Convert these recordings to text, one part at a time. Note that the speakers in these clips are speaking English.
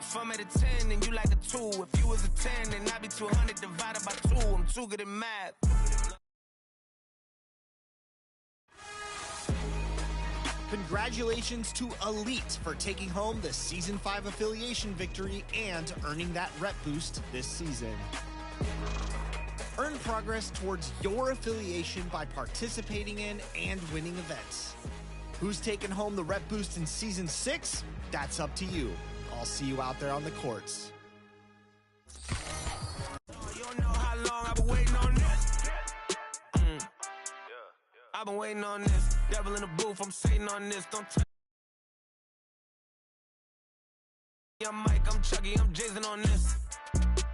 If I'm at a 10, then you like a 2. If you was a 10, then I'd be 200 divided by 2. I'm too good at math. Congratulations to Elite for taking home the Season 5 affiliation victory and earning that rep boost this season. Earn progress towards your affiliation by participating in and winning events. Who's taking home the rep boost in Season 6? That's up to you. I'll see you out there on the courts. You don't know how long I've been waiting on this. I've been waiting on this. Devil in the booth, I'm sitting on this. Don't touch. I'm Mike, I'm Chucky, I'm Jason on this.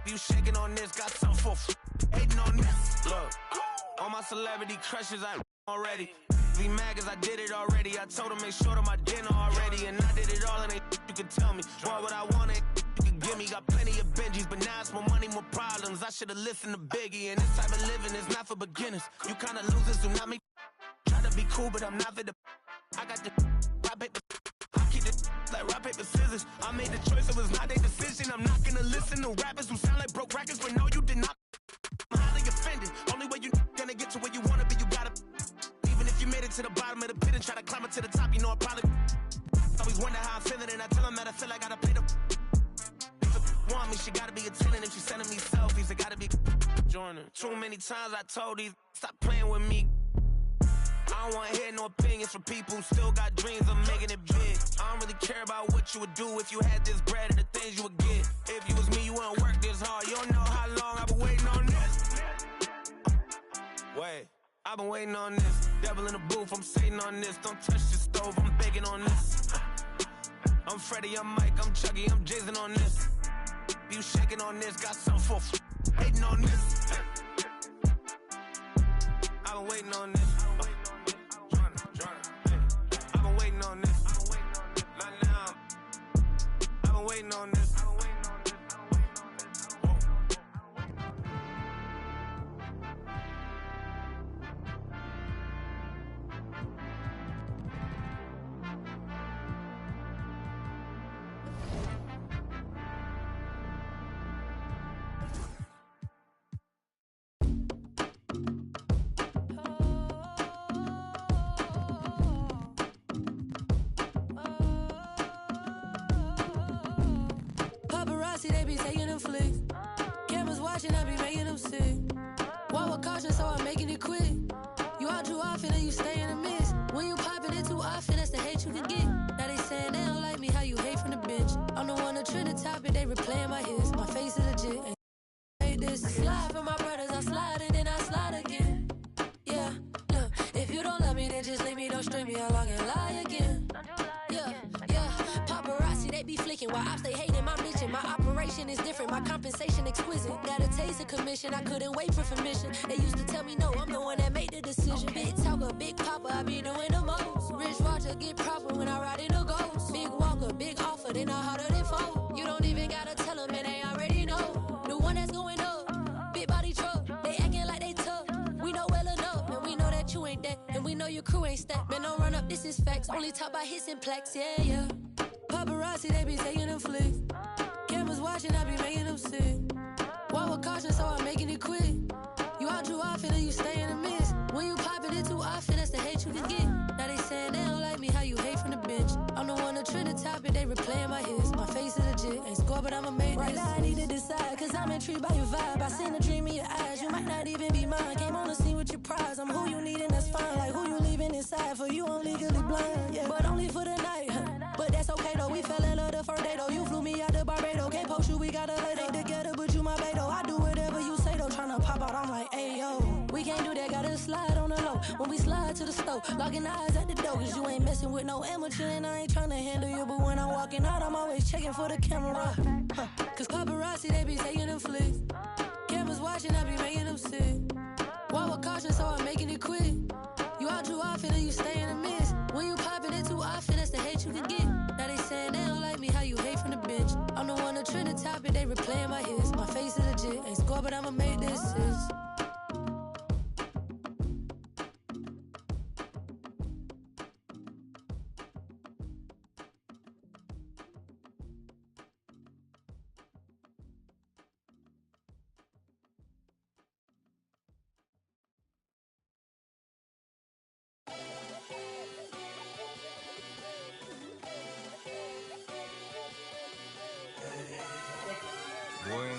You shaking on this, got something for hating on this. Look, all my celebrity crushes, I already. Be mad cause I did it already. I told them make sure to my dinner already. And I did it all and they you can tell me. Boy, what I want it, you can give me. Got plenty of Benjis, but now it's more money, more problems. I should've listened to Biggie. And this type of living is not for beginners. You kinda losers do not make. Try to be cool, but I'm not for the. I got the rock paper. I keep it like rock paper scissors. I made the choice, it was not their decision. I'm not gonna listen to rappers who sound like broke records, but no, you did not. I'm highly offended. Only way you gonna get to where you wanna be, you gotta. Even if you made it to the bottom of the pit and try to climb it to the top, you know I probably. Always wonder how I'm feeling, and I tell them that I feel like I gotta pay the. If it want me, she gotta be attending. If she's sending me selfies, it gotta be joining. Too many times I told these, stop playing with me. I don't want to hear no opinions from people who still got dreams of making it big. I don't really care about what you would do if you had this bread and the things you would get. If you was me, you wouldn't work this hard. You don't know how long I've been waiting on this. Wait, I've been waiting on this. Devil in the booth, I'm sitting on this. Don't touch the stove, I'm baking on this. I'm Freddie, I'm Mike, I'm Chucky, I'm Jason on this. You shaking on this, got something for hating on this. I've been waiting on this. I've been waiting on this. Not now. I've been waiting on this. They be taking them flicks. Cameras watching, I be making them sick. Walk with caution, so I'm making it quick. You out too often and you stay in the mist. When you popping it too often, that's the hate you can get. Now they saying they don't like me, how you hate from the bench. I'm the one that trend the topic, they replaying my hits. My face is legit. Ain't this slide for my brothers, I slide and then I slide again. Yeah, look, if you don't love me, then just leave me, don't string me along and lie again. Yeah, paparazzi, they be flicking while I stay hating my mission. My operation is different, my compensation exquisite. Got a taste of commission, I couldn't wait for permission. They used to tell me no, I'm the one that made the decision. Big talker, big papa, I be doing the most. Rich Roger, get proper when I ride in a ghost. Big walker, big offer, they not harder than foe. You don't even gotta tell them and they already know. The one that's going up, big body truck. They acting like they tough, we know well enough. And we know that you ain't that, and we know your crew ain't stacked. Man, don't run up, this is facts. Only talk about hits and plaques, yeah. Paparazzi, they be taking them flicks. Cameras watching, I be making them sick. Walk with caution, so I'm making it quick. You out too often and you stay in the mist. When you popping it too often, that's the hate you can get. Now they saying they don't like me, how you hate from the bench. I'm the one that trend the topic, they replaying my hits. My face is legit, ain't score, but I'ma make right this. Now I need to decide, cause I'm intrigued by your vibe. I seen a dream in your eyes, you might not even be mine. Came on the scene with your prize, I'm who you need and that's fine. Like who you leaving inside, for you I'm legally blind. Yeah, but only for the night, but that's okay though. We fell in love the first day though. You flew me out to Barbados, can't post you, we gotta lay ain't together, but you my babe though. I do whatever you say though, tryna pop out, I'm like, hey yo. We can't do that, gotta slide on the low. When we slide to the stove, locking eyes at the door, cause you ain't messing with no amateur and I ain't tryna handle you. But when I'm walking out, I'm always checking for the camera. Cause paparazzi, they be taking them flicks. Cameras watching, I be making them sick. Walk with caution, so I'm making it quick. You out too often and you stay in the mist. When you popping it too often, that's the hate you can get. Now they saying they don't like me, how you hate from the bench. I'm the one that trend the topic, they replaying my hits. My face is legit, ain't score, but I'ma make this. Boy.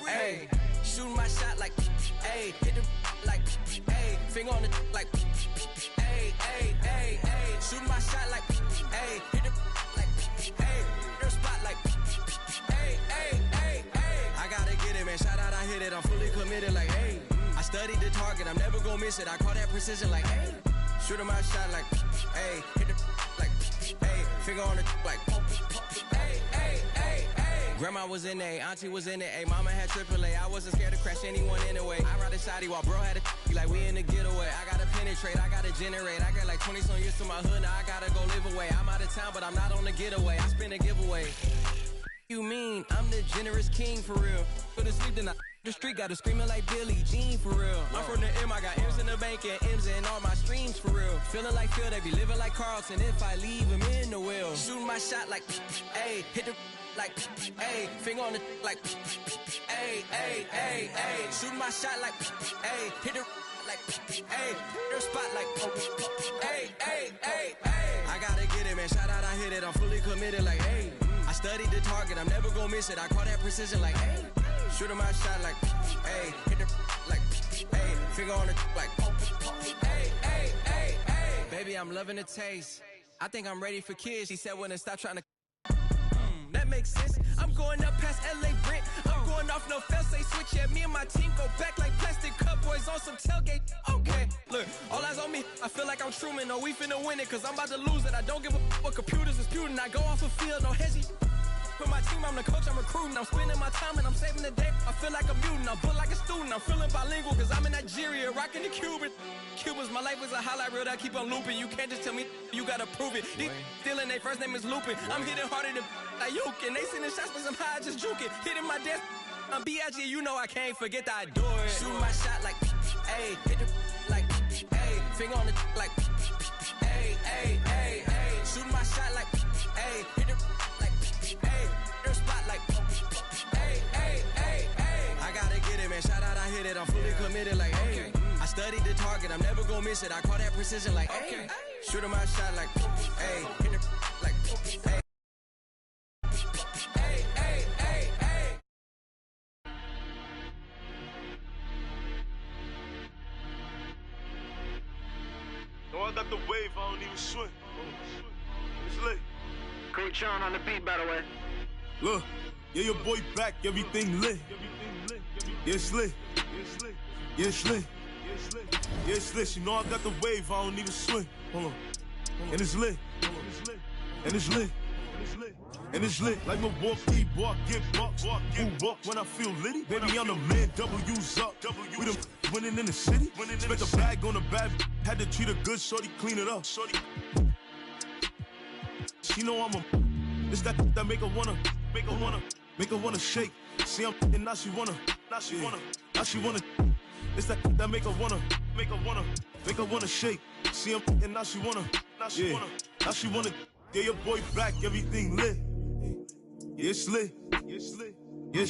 Hey, shooting my shot like, hey, hit the like, hey, finger on the like, hey, hey, hey, hey, shooting my shot like, hey, hit the like, hey, their spot like, hey, hey, hey, hey. I gotta get it, man. Shout out, I hit it. I'm fully committed, like, hey. I studied the target. I'm never gonna miss it. I call that precision, like, hey. Shooting my shot like, hey, hit the like, hey, finger on the like, hey, hey, hey, hey. Grandma was in A, auntie was in A, mama had AAA. I wasn't scared to crash anyone anyway. I ride a shotty while bro had a like we in the getaway. I gotta penetrate, I gotta generate. I got like 20 some years to my hood, now I gotta go live away. I'm out of town, but I'm not on the getaway. I spin a giveaway. You mean I'm the generous king for real? Go to sleep tonight. The street got her screaming like Billie Jean for real. I'm from the M, I got M's in the bank and M's in all my streams for real. Feeling like Phil, they be living like Carlton if I leave him in the wheel. Shooting my shot like, hey, hit the like, hey, finger on the like, hey, hey, hey, hey. Shooting my shot like, hey, hit the like, hey, their spot like, hey, hey, hey, hey. I gotta get it, man. Shout out, I hit it. I'm fully committed, like, hey. I studied the target. I'm never gonna miss it. I call that precision, like, hey. Shooting my shot like, hey, hit the like, hey, finger on the like, hey, hey, hey, hey. Baby, I'm loving the taste. I think I'm ready for kids. She said when to stop trying to. That makes sense. I'm going up past LA Brent. I'm going off no fail, say switch. Yeah, me and my team go back like plastic cup boys on some tailgate. Okay, look, all eyes on me. I feel like I'm Truman. No, we finna win it, cause I'm about to lose it. I don't give a what computers disputing. I go off a field, no hezzy. For my team, I'm the coach, I'm recruiting. I'm spending my time and I'm saving the day. I feel like a mutant, I'm built like a student. I'm feeling bilingual cause I'm in Nigeria, rocking the Cuban. Cubans, my life is a highlight reel that keep on looping. You can't just tell me, you gotta prove it. These stealing, their first name is Lupin. I'm hitting harder than like Yukin. They sending shots but some high, just juke it. Hitting my desk, I'm B.I.G., you know I can't forget that I do it. Shooting my shot like, hey, hit the like, hey, finger on the like, hey, hey, hey, hey. Shooting my shot like, hey, hit the like, hey, their spot like, hey, hey, hey, hey. I gotta get it, man. Shout out, I hit it. I'm fully committed, like, hey. I studied the target. I'm never gonna miss it. I call that precision, like, hey. Shooting my shot like, hey, hit the like, hey. Hey, hey, hey, hey. No, I got the wave, I don't even swim. It's lit. Coach Sean on the beat, by the way. Look, yeah, your boy back, everything lit. Yeah, it's lit. Yeah, it's lit. Yeah, it's lit. You know I got the wave, I don't even swim. Hold on. And it's lit. And it's lit. And it's lit like Milwaukee, boy, I get bucks. Who walk when I feel litty? Baby, I'm the man, W's up. We them winning in the city. Spent the bag on the bad, had to treat her good, shorty, clean it up. She know I'm a. It's that make her wanna shake. See, I'm and now she wanna. It's that make her wanna shake. See, I'm and now she wanna. Now she wanna. Yeah, your boy back, everything lit. Yeah, it's lit. Yeah, it's lit. Yeah,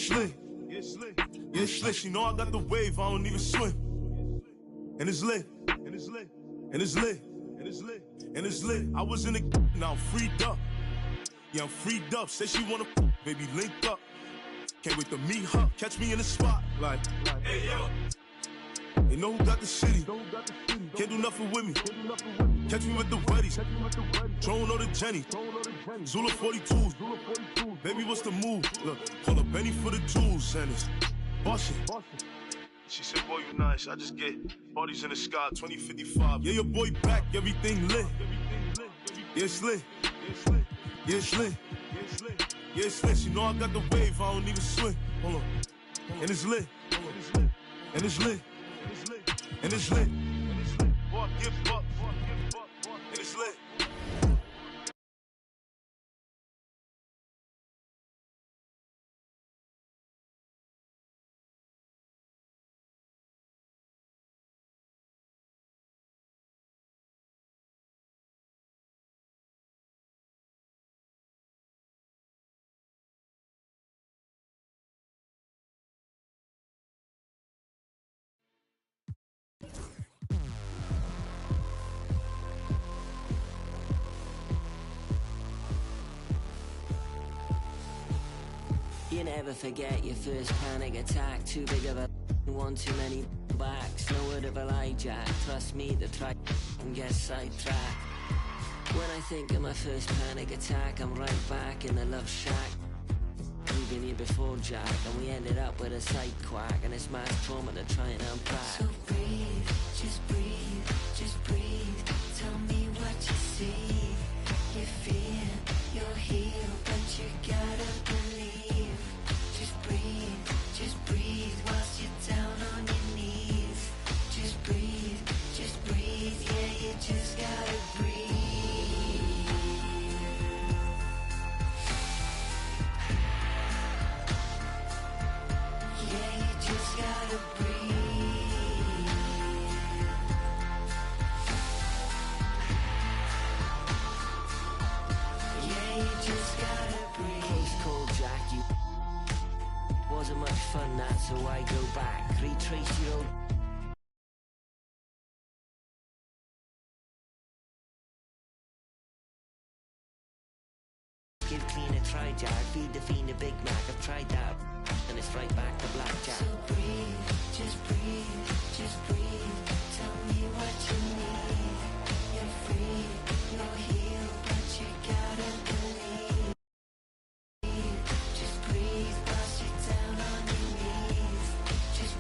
it's lit. You know I got the wave, I don't even swim. And it's lit. And it's lit. And it's lit. And it's lit. And it's lit. I was in the now I'm freed up. Yeah, I'm freed up. Say she wanna baby link up. Can't wait to meet her. Catch me in the spot. Like hey yo. They know who got the city. Can't do nothing with me. Catch me with the weddies. Drone or the Jenny. Zula 42s. Baby, what's the move? Look, call up Benny for the jewels. And it's bustin'. She said, boy, you nice. I just get parties in the sky, 2055. Yeah, your boy back, everything lit. Yeah, it's lit. Yeah, it's lit. Yeah, it's lit. You know I got the wave, I don't even swim. Hold on. And it's lit. And it's lit. And it's lit. Boy, give up. And it's lit. You never forget your first panic attack. Too big of a one, too many backs. No word of a lie, Jack. Trust me, the try and get sidetracked. When I think of my first panic attack, I'm right back in the love shack. We've been here before, Jack, and we ended up with a side quack, and it's mass trauma to try and unpack. So breathe, just breathe, just breathe. Tell me what you see. You feel you're healed, but you gotta believe. Just breathe whilst you're down on your knees. Just breathe, yeah, you just gotta breathe. Yeah, you just gotta breathe. Yeah, you just gotta breathe. Close call, Jack, you wasn't much fun that, so I go back. Retrace your old give clean a try, Jack. Feed the fiend a Big Mac. I've tried that, and it's right back to blackjack. So breathe, just breathe, just breathe. Tell me what you need. You're free, you're healed, but you gotta believe. Just breathe whilst you're down on your knees. Just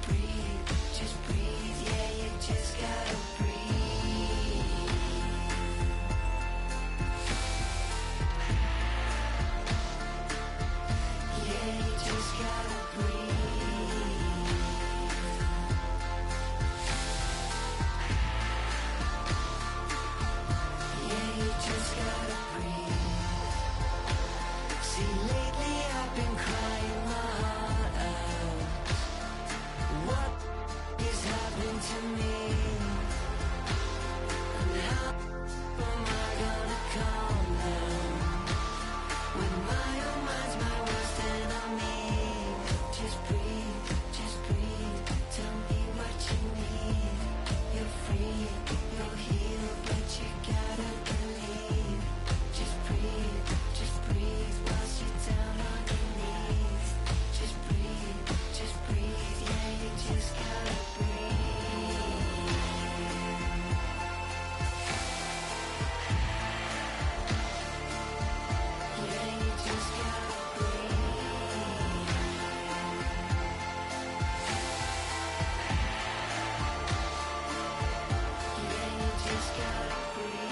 breathe, yeah, you just gotta breathe. Yeah, you just gotta breathe. Yeah, you just gotta breathe. See, lately I've been crying my heart out. What is happening to me? And how am I gonna calm down when my own mind's my worst enemy? Just breathe, tell me what you need. You're free, you're healed, but you gotta believe. Just breathe whilst you're down on your knees. Just breathe, yeah, you just gotta breathe. Yeah, you just gotta breathe. Yeah, you just gotta breathe.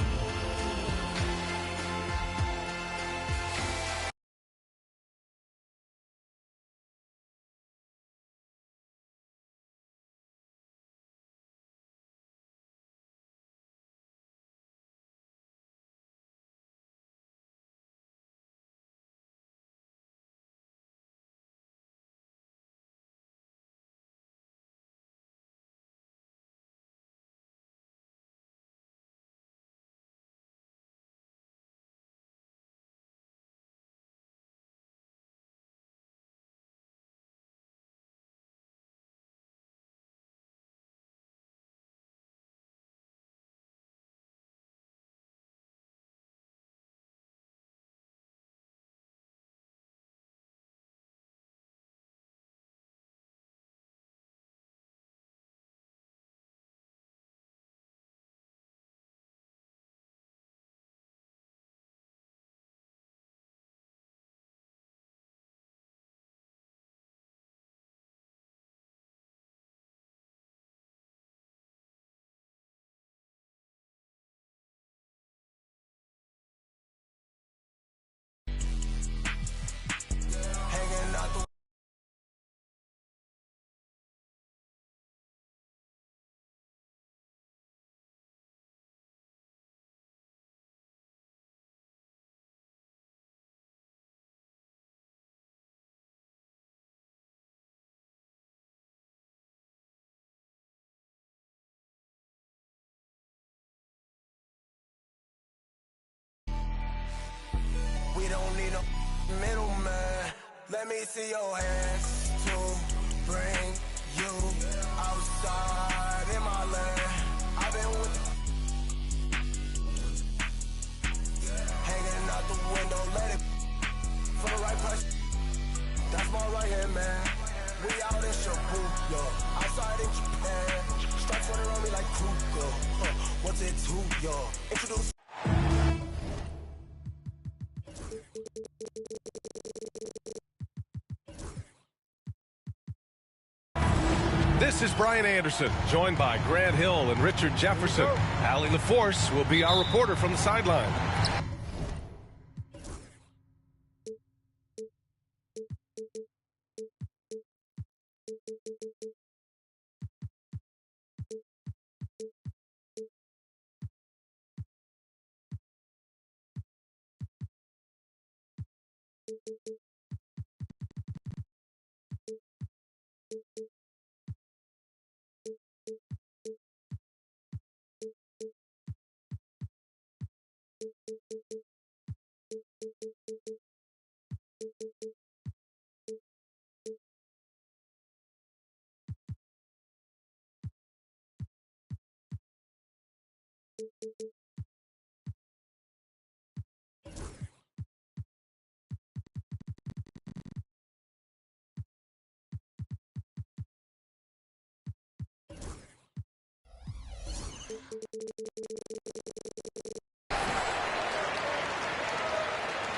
Hanging out the we don't need no middleman. Let me see your hands to bring you outside in my land. I've been with hanging out the window, let it for the right price. That's my man. We out in Shibuya, outside in Japan. Stripes running around me like Kruger. What's it to ya? Introduce. This is Brian Anderson, joined by Grant Hill and Richard Jefferson. Allie LaForce will be our reporter from the sideline.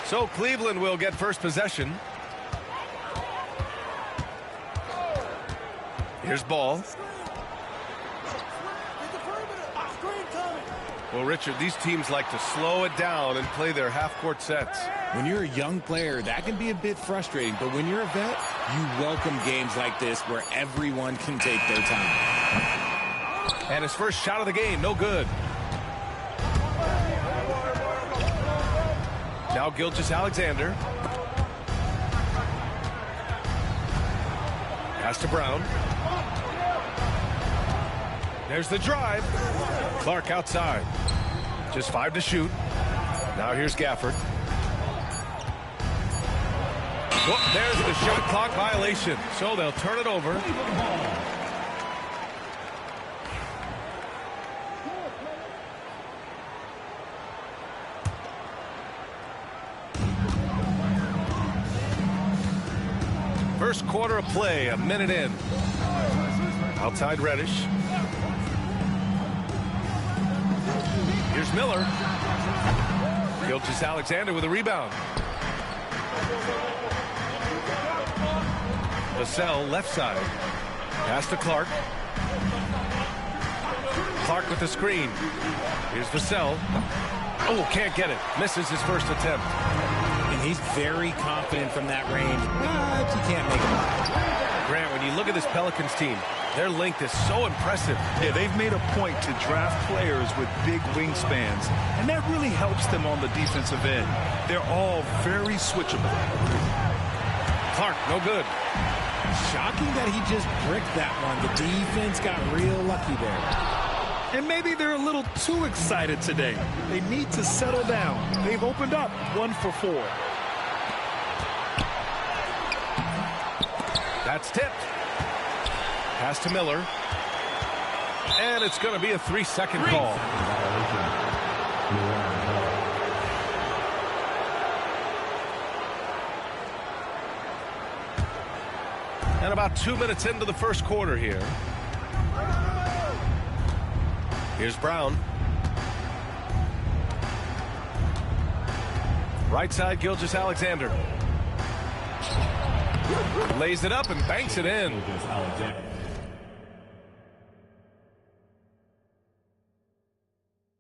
So Cleveland will get first possession. Here's ball. Well, Richard, these teams like to slow it down and play their half-court sets. When you're a young player, that can be a bit frustrating. But when you're a vet, you welcome games like this where everyone can take their time. And his first shot of the game, no good. Now Gilgeous-Alexander. Pass to Brown. There's the drive. Clark outside. Just 5 to shoot. Now here's Gafford. Whoop, there's the shot clock violation. So they'll turn it over. First quarter of play, a minute in. Outside Reddish. Here's Miller. Gilgeous-Alexander with a rebound. Vassell left side. Pass to Clark. Clark with the screen. Here's Vassell. Oh, can't get it. Misses his first attempt. And he's very confident from that range, but you can't make it. Grant, when you look at this Pelicans team, their length is so impressive. Yeah, they've made a point to draft players with big wingspans, and that really helps them on the defensive end. They're all very switchable. Clark, no good. Shocking that he just bricked that one. The defense got real lucky there. And maybe they're a little too excited today. They need to settle down. They've opened up 1 for 4. That's tipped. Pass to Miller. And it's going to be a 3-second call. And about 2 minutes into the first quarter here. Here's Brown. Right side, Gilgeous-Alexander. Lays it up and banks it in.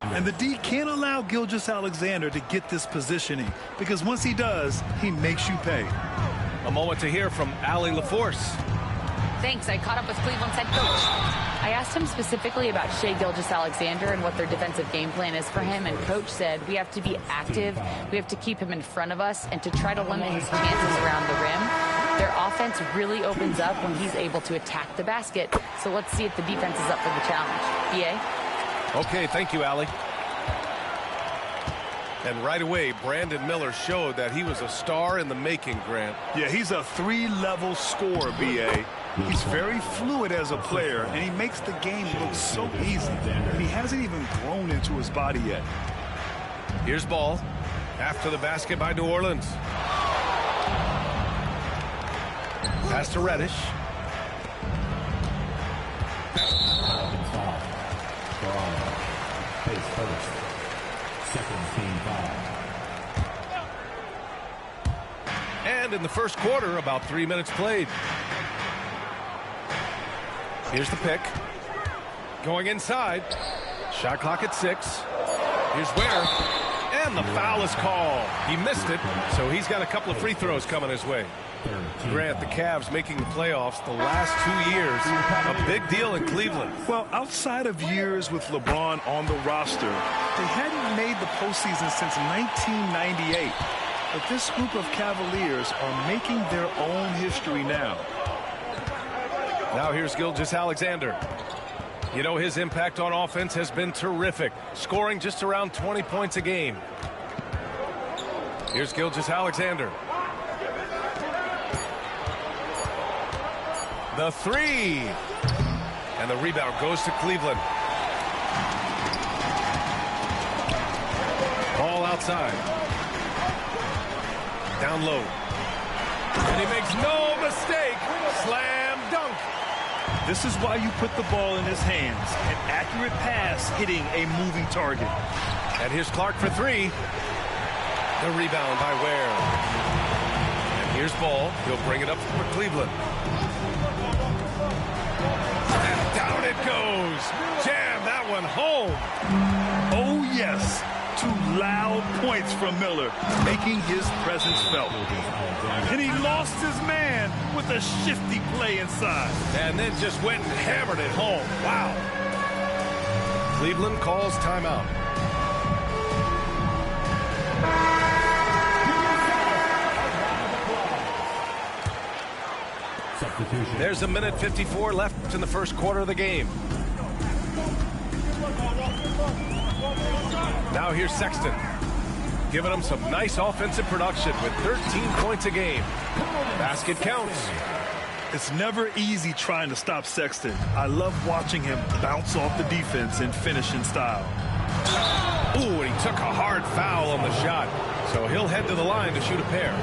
And the D can't allow Gilgeous-Alexander to get this positioning, because once he does, he makes you pay. A moment to hear from Allie LaForce. Thanks. I caught up with Cleveland's head coach. I asked him specifically about Shai Gilgeous-Alexander and what their defensive game plan is for him, and coach said we have to be active, we have to keep him in front of us, and to try to limit his chances around the rim. Their offense really opens up when he's able to attack the basket, so let's see if the defense is up for the challenge. BA? Okay, thank you, Allie. And right away, Brandon Miller showed that he was a star in the making, Grant. Yeah, he's a 3-level scorer, B.A. He's very fluid as a player, and he makes the game look so easy. And he hasn't even grown into his body yet. Here's ball. After the basket by New Orleans. Pass to Reddish. And in the first quarter, about 3 minutes played. Here's the pick. Going inside. Shot clock at 6. Here's Ware. And the foul is called. He missed it, so he's got a couple of free throws coming his way. Grant, the Cavs making the playoffs the last 2 years. A big deal in Cleveland. Well, outside of years with LeBron on the roster, they hadn't made the postseason since 1998. But this group of Cavaliers are making their own history now. Now here's Gilgeous-Alexander. You know, his impact on offense has been terrific, scoring just around 20 points a game. Here's Gilgeous-Alexander. The three. And the rebound goes to Cleveland. Ball outside. Down low. And he makes no mistake. Slam dunk. This is why you put the ball in his hands. An accurate pass hitting a moving target. And here's Clark for three. The rebound by Ware. And here's Ball. He'll bring it up for Cleveland. And down it goes. Jam that one home. Oh, yes. 2 loud points from Miller, making his presence felt. And he lost his man with a shifty play inside. And then just went and hammered it home. Wow. Cleveland calls timeout. There's a minute 54 left in the first quarter of the game. Now here's Sexton, giving them some nice offensive production with 13 points a game. Basket counts. It's never easy trying to stop Sexton. I love watching him bounce off the defense in finishing style. Ooh, and he took a hard foul on the shot, so he'll head to the line to shoot a pair.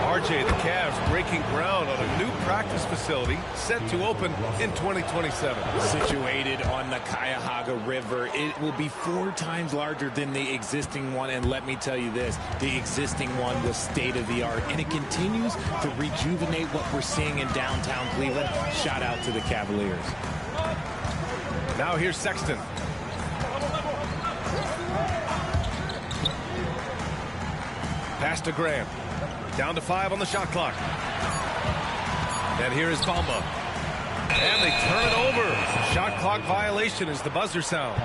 RJ, the Cavs breaking ground on a new practice facility set to open in 2027. Situated on the Cuyahoga River, it will be 4 times larger than the existing one. And let me tell you this, the existing one was state-of-the-art, and it continues to rejuvenate what we're seeing in downtown Cleveland. Shout out to the Cavaliers. Now here's Sexton. Pass to Graham. Down to 5 on the shot clock. And here is Bamba. And they turn it over. Shot clock violation as the buzzer sounds.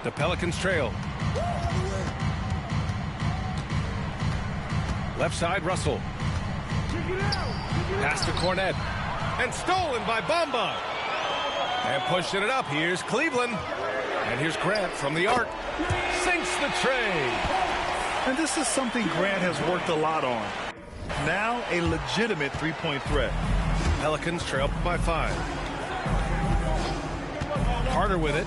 The Pelicans trail. Left side, Russell. Pass to Cornette. And stolen by Bamba. And pushing it up, here's Cleveland. And here's Grant from the arc. Sinks the tray. And this is something Grant has worked a lot on. Now a legitimate three-point threat. Pelicans trail by 5. Carter with it.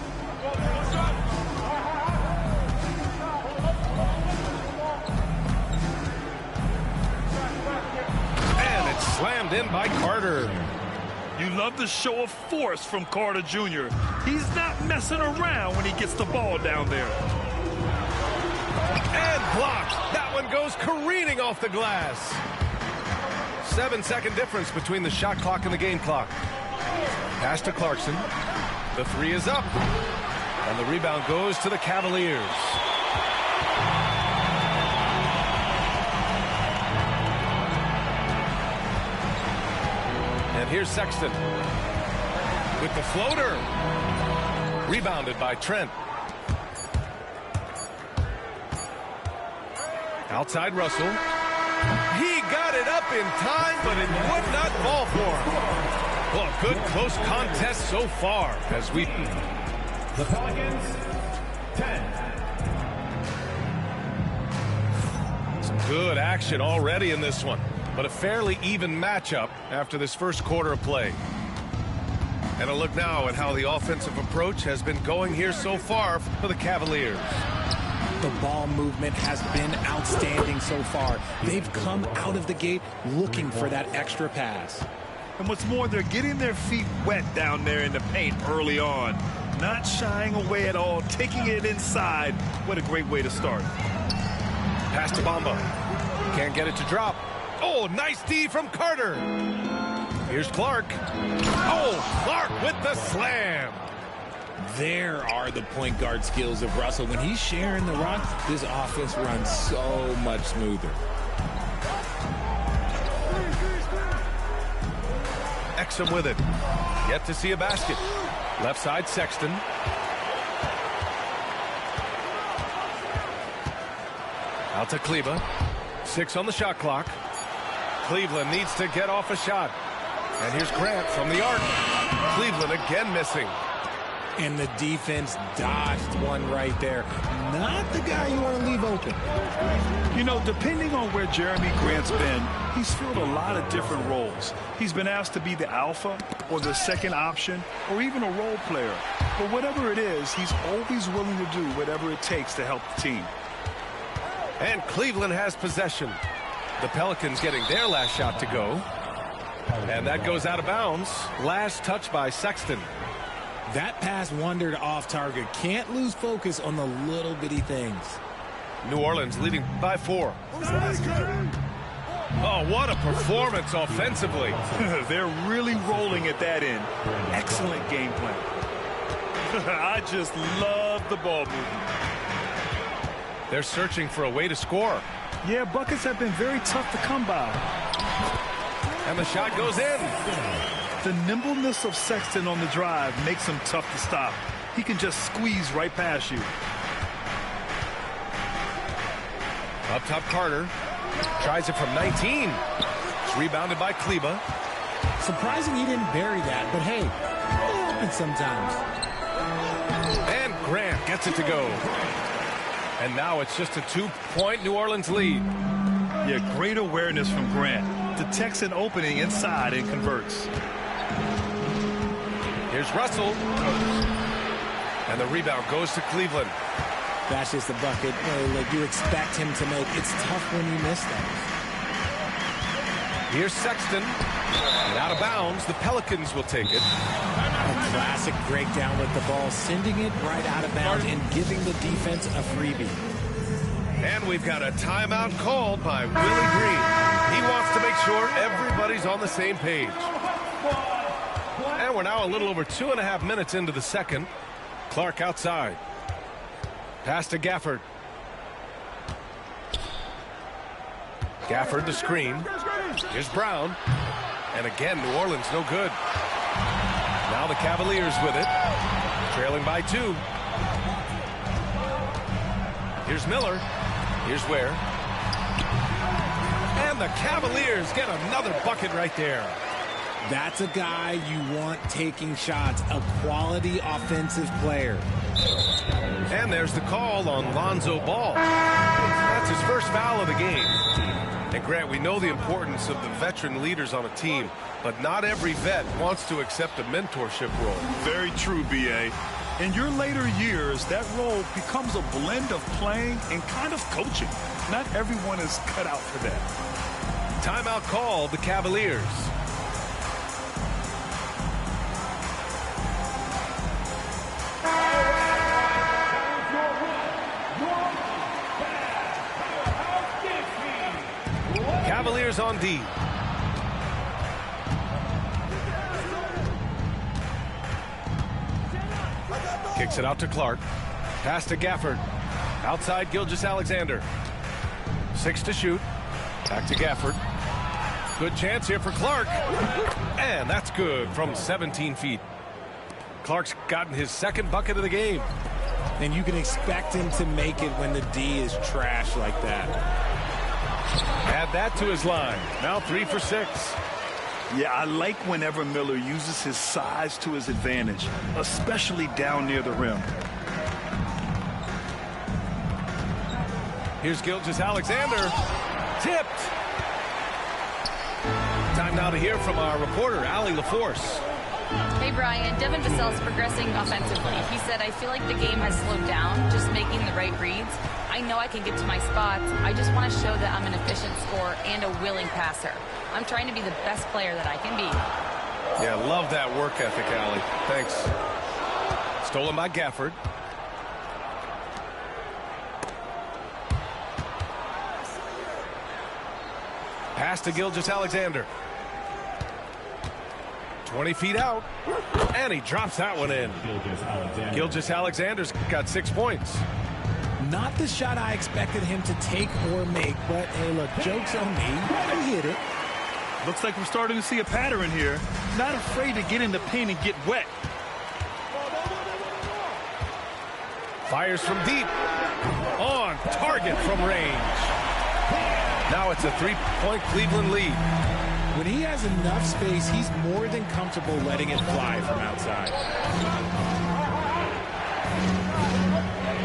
And it's slammed in by Carter. You love the show of force from Carter Jr. He's not messing around when he gets the ball down there. And blocked. That one goes careening off the glass. 7-second difference between the shot clock and the game clock. Pass to Clarkson. The three is up. And the rebound goes to the Cavaliers. And here's Sexton with the floater. Rebounded by Trent. Outside Russell. He got it up in time, but it would not fall for him. Well, a good close contest so far as we... The Pelicans, 10. Some good action already in this one, but a fairly even matchup after this first quarter of play. And a look now at how the offensive approach has been going here so far for the Cavaliers. The ball movement has been outstanding so far. They've come out of the gate looking for that extra pass. And what's more, they're getting their feet wet down there in the paint early on. Not shying away at all, taking it inside. What a great way to start. Pass to Bamba. Can't get it to drop. Oh, nice D from Carter. Here's Clark. Oh, Clark with the slam. There are the point guard skills of Russell. When he's sharing the rock, this offense runs so much smoother. Exum with it. Yet to see a basket. Left side, Sexton. Out to Kleber. 6 on the shot clock. Cleveland needs to get off a shot. And here's Grant from the arc. Cleveland again missing. And the defense dodged one right there. Not the guy you want to leave open. You know, depending on where Jeremy Grant's been, he's filled a lot of different roles. He's been asked to be the alpha or the second option or even a role player. But whatever it is, he's always willing to do whatever it takes to help the team. And Cleveland has possession. The Pelicans getting their last shot to go. And that goes out of bounds. Last touch by Sexton. That pass wandered off target. Can't lose focus on the little bitty things. New Orleans leading by 4. Oh, what a performance offensively. They're really rolling at that end. Excellent game plan. I just love the ball movement. They're searching for a way to score. Yeah, buckets have been very tough to come by. And the shot goes in. The nimbleness of Sexton on the drive makes him tough to stop. He can just squeeze right past you. Up top, Carter. Tries it from 19. It's rebounded by Kleber. Surprising he didn't bury that, but hey, it happens sometimes. And Grant gets it to go. And now it's just a 2-point New Orleans lead. Yeah, great awareness from Grant. Detects an opening inside and converts. Here's Russell. And the rebound goes to Cleveland. That's just a bucket like you expect him to make. It's tough when you miss that. Here's Sexton. And out of bounds, the Pelicans will take it. A classic breakdown with the ball, sending it right out of bounds and giving the defense a freebie. And we've got a timeout called by Willie Green. He wants to make sure everybody's on the same page. And we're now a little over 2.5 minutes into the second. Clark outside. Pass to Gafford. Gafford the screen. Here's Brown. And again, New Orleans no good. Now the Cavaliers with it. Trailing by 2. Here's Miller. Here's Ware. And the Cavaliers get another bucket right there. That's a guy you want taking shots, a quality offensive player. And there's the call on Lonzo Ball. That's his first foul of the game. And Grant, we know the importance of the veteran leaders on a team, but not every vet wants to accept a mentorship role. Very true, B.A. In your later years, that role becomes a blend of playing and kind of coaching. Not everyone is cut out for that. Timeout called the Cavaliers. Cavaliers on D. Kicks it out to Clark. Pass to Gafford. Outside Gilgeous-Alexander. 6 to shoot. Back to Gafford. Good chance here for Clark. And that's good from 17 feet. Clark's gotten his second bucket of the game. And you can expect him to make it when the D is trash like that. Add that to his line. Now 3 for 6. Yeah, I like whenever Miller uses his size to his advantage, especially down near the rim. Here's Gilgeous-Alexander. Tipped. Time now to hear from our reporter, Allie LaForce. Hey, Brian. Devin Vassell is progressing offensively. He said, I feel like the game has slowed down, just making the right reads. I know I can get to my spots. I just want to show that I'm an efficient scorer and a willing passer. I'm trying to be the best player that I can be. Yeah, love that work ethic, Allie. Thanks. Stolen by Gafford. Pass to Gilgeous-Alexander. 20 feet out. And he drops that one in. Gilgeous-Alexander's got 6 points. Not the shot I expected him to take or make, but hey, look, joke's on me. He hit it. Looks like we're starting to see a pattern here. Not afraid to get in the paint and get wet. Fires from deep. On target from range. Now it's a 3-point Cleveland lead. When he has enough space, he's more than comfortable letting it fly from outside.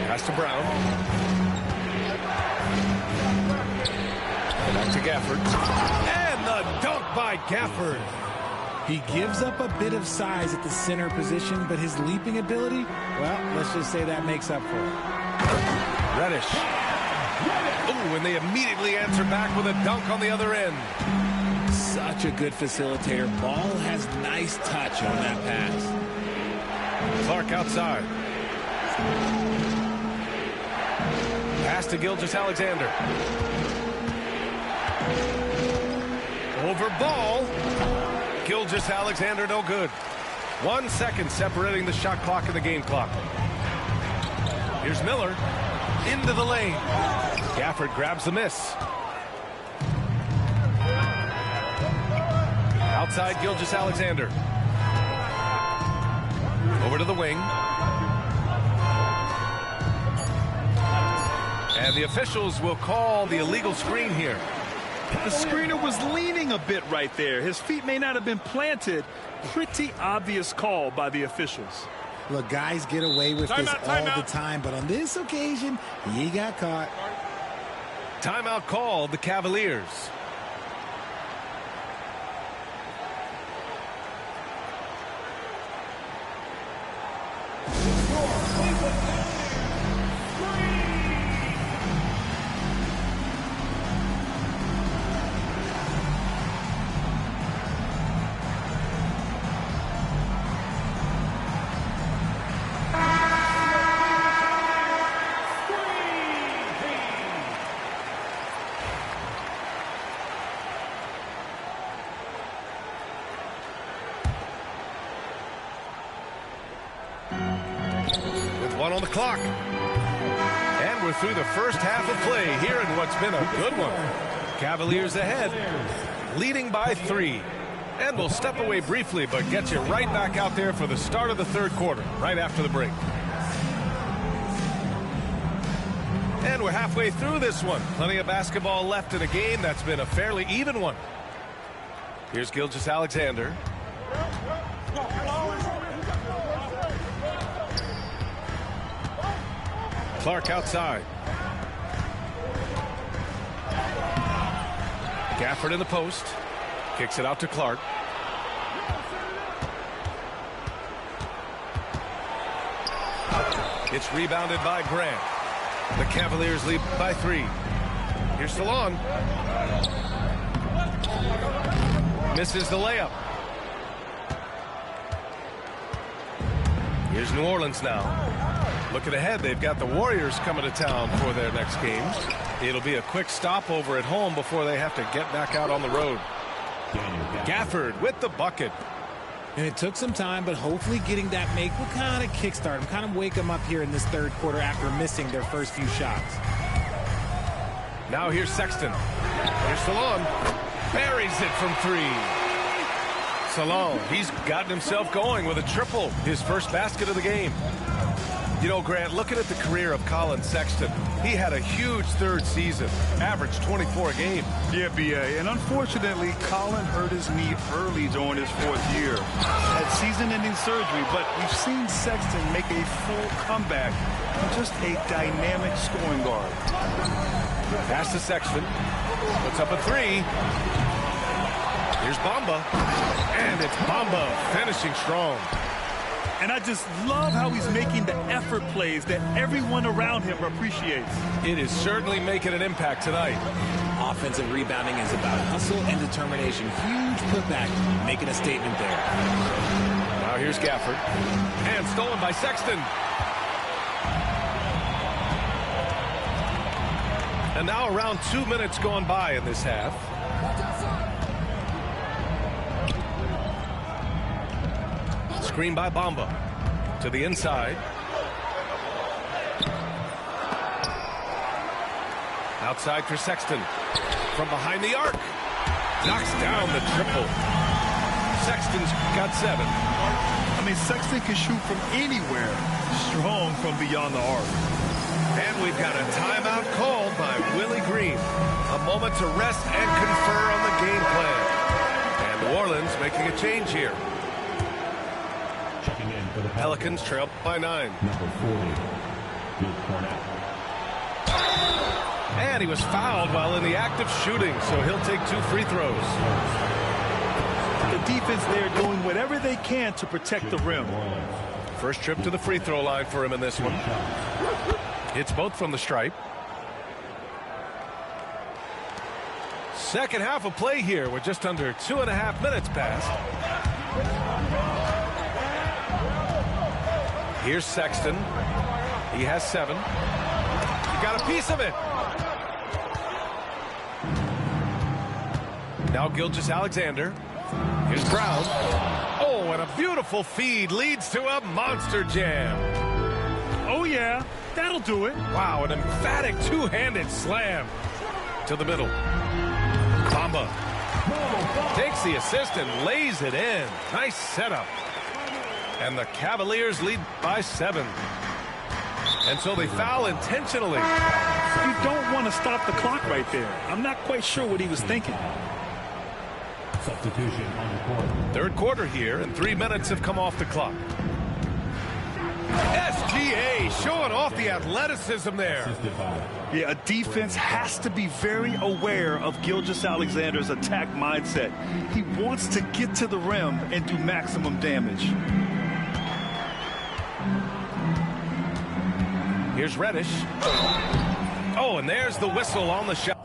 Pass to Brown. Back to Gafford. And the dunk by Gafford. He gives up a bit of size at the center position, but his leaping ability, well, let's just say that makes up for it. Reddish. Ooh, and they immediately answer back with a dunk on the other end. Such a good facilitator. Ball has nice touch on that pass. Clark outside. Pass to Gilgeous-Alexander. Over ball. Gilgeous-Alexander no good. 1 second separating the shot clock and the game clock. Here's Miller. Into the lane. Gafford grabs the miss. Outside Gilgeous-Alexander. Over to the wing. And the officials will call the illegal screen here. The screener was leaning a bit right there. His feet may not have been planted. Pretty obvious call by the officials. Look, guys get away with this all the time, but on this occasion, he got caught. Timeout called the Cavaliers. On the clock. And we're through the first half of play here in what's been a good one. Cavaliers ahead, leading by 3. And we'll step away briefly, but get you right back out there for the start of the third quarter, right after the break. And we're halfway through this one. Plenty of basketball left in a game that's been a fairly even one. Here's Gilgeous-Alexander. Clark outside. Gafford in the post. Kicks it out to Clark. It's rebounded by Grant. The Cavaliers lead by 3. Here's Salon. Misses the layup. Here's New Orleans now. Looking ahead, they've got the Warriors coming to town for their next game. It'll be a quick stopover at home before they have to get back out on the road. Gafford with the bucket. And it took some time, but hopefully getting that make will kind of kickstart them, kind of wake them up here in this third quarter after missing their first few shots. Now here's Sexton. Here's Salon. Buries it from 3. Salon, he's gotten himself going with a triple, his first basket of the game. You know, Grant, looking at the career of Colin Sexton, he had a huge third season, averaged 24 a game. Yeah, B.A., and unfortunately, Colin hurt his knee early during his 4th year. Had season-ending surgery, but we've seen Sexton make a full comeback and just a dynamic scoring guard. Pass to Sexton. Puts up a 3. Here's Bamba. And it's Bamba finishing strong. And I just love how he's making the effort plays that everyone around him appreciates. It is certainly making an impact tonight. Offensive rebounding is about hustle and determination. Huge putback, making a statement there. Now here's Gafford. And stolen by Sexton. And now around 2 minutes gone by in this half. Screen by Bamba to the inside. Outside for Sexton. From behind the arc. Knocks down the triple. Sexton's got 7. I mean, Sexton can shoot from anywhere. Strong from beyond the arc. And we've got a timeout called by Willie Green. A moment to rest and confer on the game plan. And New Orleans making a change here. Checking in for the Pelicans trail by 9. Number 40, Luke Cornett. And he was fouled while in the act of shooting, so he'll take 2 free throws. The defense there doing whatever they can to protect the rim. First trip to the free throw line for him in this one. Hits both from the stripe. Second half of play here with just under 2.5 minutes passed. Here's Sexton. He has 7. He got a piece of it. Now Gilgeous-Alexander. Here's Brown. Oh, and a beautiful feed leads to a monster jam. Oh, yeah. That'll do it. Wow, an emphatic two-handed slam to the middle. Bamba takes the assist and lays it in. Nice setup. And the Cavaliers lead by 7. And so they foul intentionally. You don't want to stop the clock right there. I'm not quite sure what he was thinking. Substitution on the court. Third quarter here, and 3 minutes have come off the clock. SGA showing off the athleticism there. Yeah, a defense has to be very aware of Gilgeous-Alexander's attack mindset. He wants to get to the rim and do maximum damage. Here's Reddish. Oh, and there's the whistle on the shot.